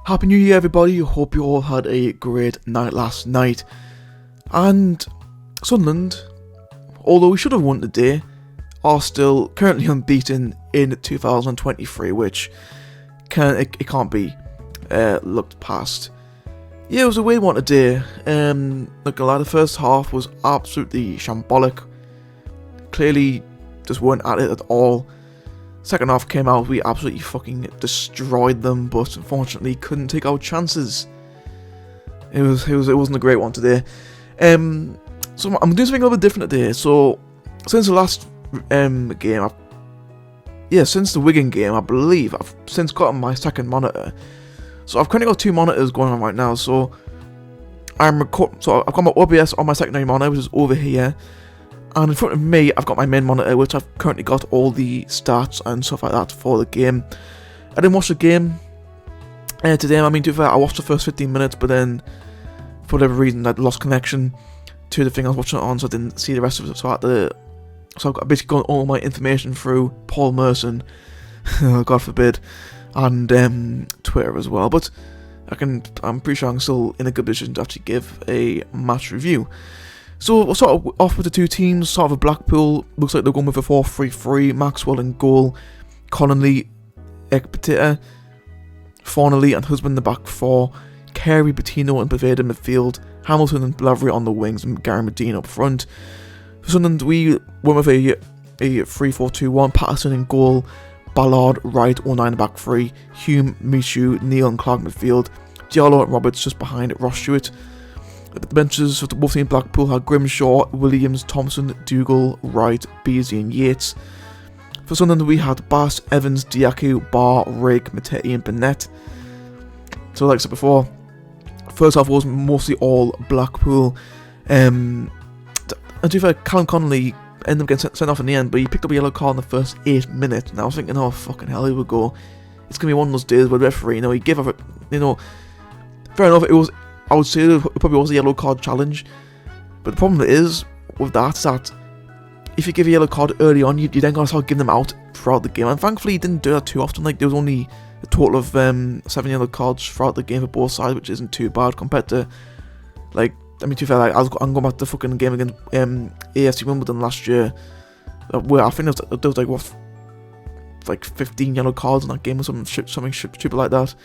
Happy New Year, everybody. Hope you all had a great night last night. And Sunderland, although we should have won today, are still currently unbeaten in 2023, which it can't be looked past. Yeah, it was a weird one today. Not gonna lie, the first half was absolutely shambolic. Clearly, just weren't at it at all. Second half came out, we absolutely fucking destroyed them, but unfortunately couldn't take our chances. It wasn't a great one today. So I'm doing something a little bit different today. So since the last game, since the Wigan game, I believe I've since gotten my second monitor. So I've currently got two monitors going on right now. So I've got my OBS on my secondary monitor, which is over here. And in front of me, I've got my main monitor, which I've currently got all the stats and stuff like that for the game. I didn't watch the game today. I mean, to be fair, I watched the first 15 minutes, but then, for whatever reason, I'd lost connection to the thing I was watching it on, so I didn't see the rest of it. So I've got basically got all my information through Paul Merson, God forbid, and Twitter as well. But I'm pretty sure I'm still in a good position to actually give a match review. So we'll start off with the two teams. Sort of a Blackpool, looks like they're going with a 4-3-3. Maxwell in goal, Connolly, Ekpetita, Fornelli and Husband in the back four, Carey, Bettino and Baveda in midfield, Hamilton and Blavry on the wings, and Gary Medina up front. For Sunderland, we went with a 3-4-2-1. Patterson in goal, Ballard, Wright, 09 back three, Hume, Michu, Neil and Clark midfield, Diallo and Roberts just behind Ross Stewart. The benches for both teams Blackpool had Grimshaw, Williams, Thompson, Dougal, Wright, Beasley and Yates. For Sunderland we had Bass, Evans, Diaku, Barr, Rigg, Mattetti and Burnett. So like I said before, first half was mostly all Blackpool. And to be fair, Callum Connolly ended up getting sent off in the end, but he picked up a yellow card in the first 8 minutes. And I was thinking, oh fucking hell, here we go. It's going to be one of those days where the referee, he gave up, fair enough, I would say it probably was a yellow card challenge, but the problem is with that is that if you give a yellow card early on, you then gotta start giving them out throughout the game. And thankfully, he didn't do that too often. Like there was only a total of 7 yellow cards throughout the game for both sides, which isn't too bad compared to to be fair, I'm going back to the fucking game against AFC Wimbledon last year, where I think there was 15 yellow cards in that game or something stupid like that.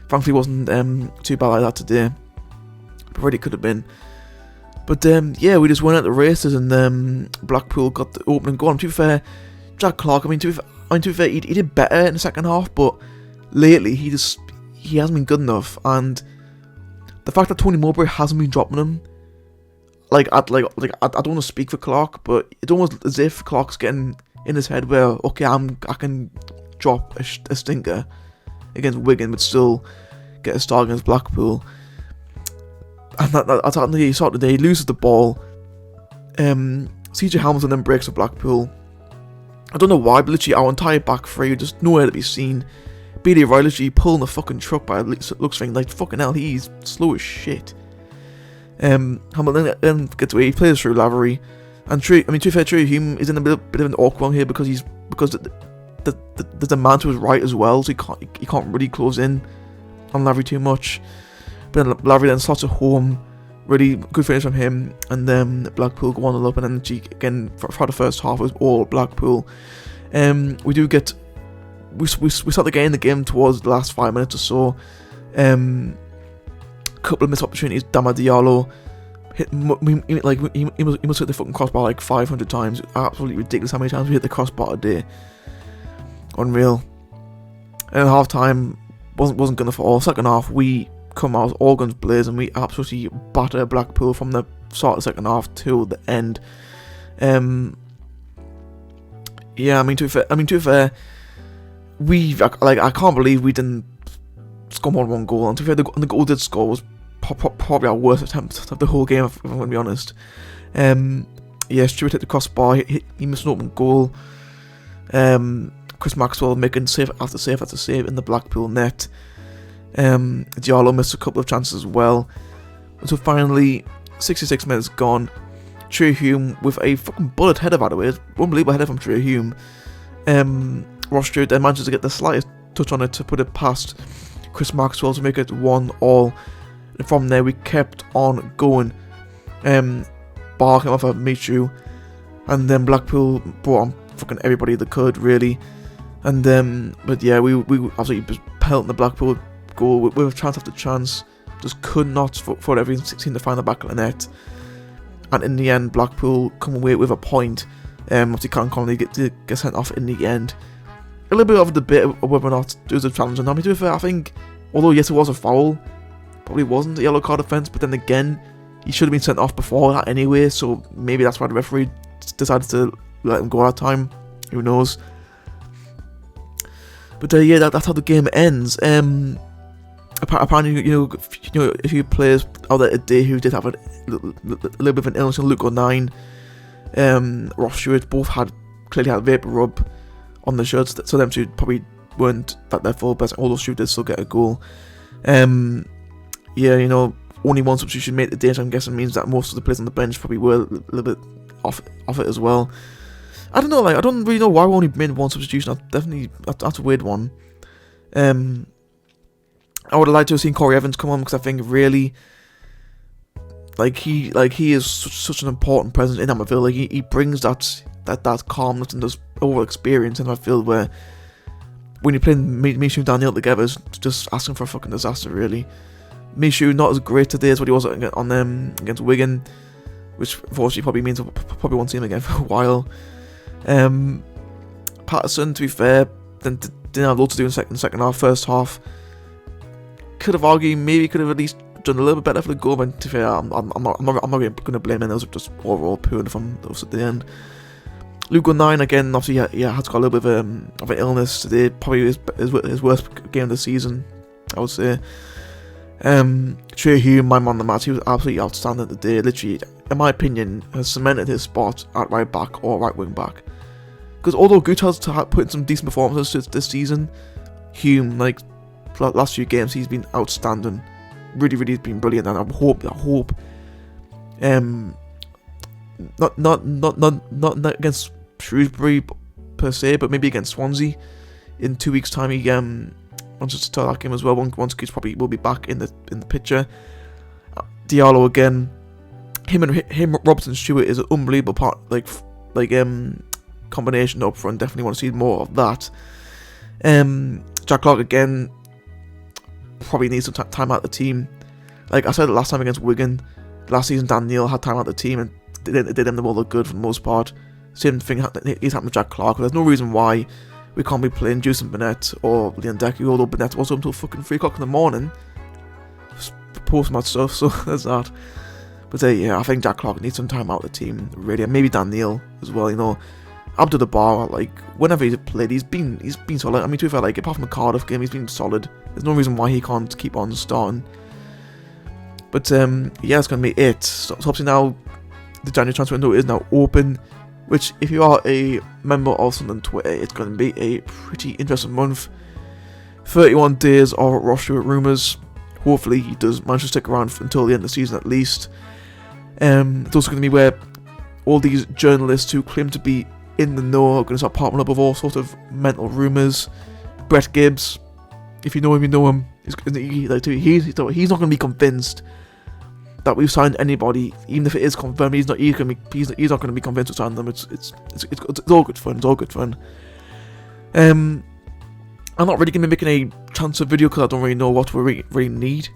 Thankfully, it wasn't too bad like that today. But really could have been. But we just went out the races and Blackpool got the opening goal. And to be fair, Jack Clark, to be fair, he did better in the second half, but lately he hasn't been good enough. And the fact that Tony Mowbray hasn't been dropping him, I don't want to speak for Clark, but it's almost as if Clark's getting in his head where okay, I can drop a stinker against Wigan, but still get a start against Blackpool. And that's happened. He started today. He loses the ball. CJ Hamilton then breaks for Blackpool. I don't know why, but literally our entire back three just nowhere to be seen. BD Roy literally pulling the fucking truck by looks thing like fucking hell. He's slow as shit. Hamilton then gets away. He plays through Lavery, and to be fair, Trey Hume is in a bit of an awkward one here because there's a man to his right as well, so he can't really close in on Lavery too much. But then Lavery then slots it home, really good finish from him, and then Blackpool go 1-0 up, and then again for the first half was all Blackpool. We start getting the game towards the last 5 minutes or so. Couple of missed opportunities. Dama Diallo hit he must hit the fucking crossbar 500 times. Absolutely ridiculous how many times we hit the crossbar a day. Unreal. And at half time wasn't gonna fall. Second half we come out all guns blazing, and we absolutely batter Blackpool from the start of the second half to the end. To be fair, I can't believe we didn't score more than one goal. And to be fair, the goal did score was probably our worst attempt of the whole game, if I'm going to be honest. Stewart hit the crossbar. He missed an open goal. Chris Maxwell making save after save in the Blackpool net. Diallo missed a couple of chances as well. And so finally, 66 minutes gone. Trey Hume with a fucking bullet header, by the way. Unbelievable header from Trey Hume. Ross Stewart then manages to get the slightest touch on it to put it past Chris Maxwell to make it 1-1. And from there we kept on going. Bar came off at Michu, and then Blackpool brought on fucking everybody they could, really. And but yeah, we absolutely just pelting the Blackpool goal with chance after chance. Just could not for everything seem to find the back of the net. And in the end, Blackpool come away with a point. Obviously, Callum Connolly get sent off in the end. A little bit of a debate of whether or not there was a challenge or not. I mean, to be fair, I think, although yes, it was a foul, probably wasn't a yellow card offence. But then again, he should have been sent off before that anyway. So maybe that's why the referee decided to let him go that time. Who knows? But yeah, that's how the game ends. Apparently, you know, a few players out there today who did have a little bit of an illness. Luton 9, Ross Stewart, both clearly had vapor rub on the shirts, so them two probably weren't at their full best. Although Stewart did still get a goal. Yeah, you know, only one substitution made today, so I'm guessing means that most of the players on the bench probably were a little bit off it as well. I don't know, like, I don't really know why we only made one substitution. That's a weird one. I would have liked to have seen Corey Evans come on, because I think really, he is such an important presence in that midfield. Like, he brings that calmness and this overall experience in that midfield where when you're playing Michu and Daniel together, it's just asking for a fucking disaster, really. Michu not as great today as what he was on them against Wigan, which unfortunately probably means we probably won't see him again for a while. Patterson, to be fair, didn't have loads to do in the second half. First half, could have argued maybe could have at least done a little bit better for the goal, but to be fair, I'm not going to blame him. Those are just overall poor from those at the end. Luton 9 again, obviously, yeah, has got a little bit of an illness today. Probably his worst game of the season, I would say. Trey Hume, my man on the match, he was absolutely outstanding today. Literally, in my opinion, has cemented his spot at right back or right wing back. Because although Gutt has put in some decent performances this season, Hume, like last few games, he's been outstanding. Really, really been brilliant, and I hope, not against Shrewsbury per se, but maybe against Swansea in 2 weeks' time. He wants us to start that game as well. Once Gutt probably will be back in the picture. Diallo again. Him Robertson Stewart is an unbelievable part, combination up front. Definitely want to see more of that. Jack Clarke again probably needs some time out of the team. Like I said last time against Wigan, last season Dan Neil had time out of the team and did them the world of good for the most part. Same thing is happening with Jack Clarke. There's no reason why we can't be playing Jason Burnett or Leon Decky, although Burnett was up until fucking 3 o'clock in the morning post-match stuff, so there's that. But yeah, I think Jack Clarke needs some time out of the team, really, and maybe Dan Neil as well. You know, Abdul Bar, like whenever he's played, he's been solid. I mean, to be fair, like apart from the Cardiff game, he's been solid. There's no reason why he can't keep on starting. But yeah, it's gonna be it. So obviously now the January transfer window is now open, which if you are a member of Sunderland Twitter, it's going to be a pretty interesting month. 31 days of Ross Stewart rumours. Hopefully he does manage to stick around until the end of the season at least. It's also going to be where all these journalists who claim to be in the know are going to start popping up with all sorts of mental rumours. Brett Gibbs, if you know him, you know him. He's not going to be convinced that we've signed anybody, even if it is confirmed. He's not going to be convinced to sign them. It's all good fun. It's all good fun. I'm not really going to be making a transfer video because I don't really know what we really need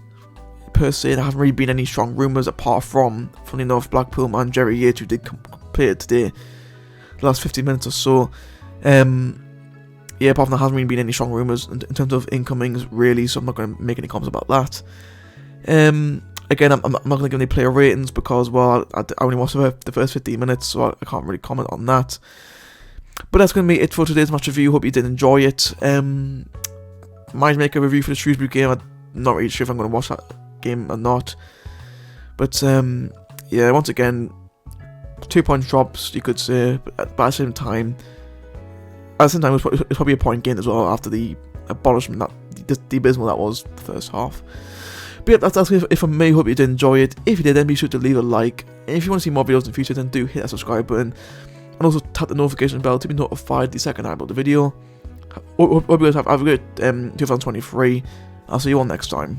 per se. There haven't really been any strong rumours apart from, funny enough, Blackpool man Jerry Yates, who did play it today, the last 15 minutes or so. Yeah, apart from that, hasn't really been any strong rumours in terms of incomings really, so I'm not going to make any comments about that. Again, I'm not going to give any player ratings because, well, I only watched the first 15 minutes, so I can't really comment on that. But that's going to be it for today's match review. Hope you did enjoy it. Might make a review for the Shrewsbury game. I'm not really sure if I'm going to watch that game or not. But yeah, once again, 2 point drops, you could say. But at the same time, it's probably a point gain as well after the abolishment, the abysmal that was the first half. But yeah, that's it from me. Hope you did enjoy it. If you did, then be sure to leave a like. And if you want to see more videos in the future, then do hit that subscribe button. And also tap the notification bell to be notified the second I upload the video. Hope you guys have a good 2023. I'll see you all next time.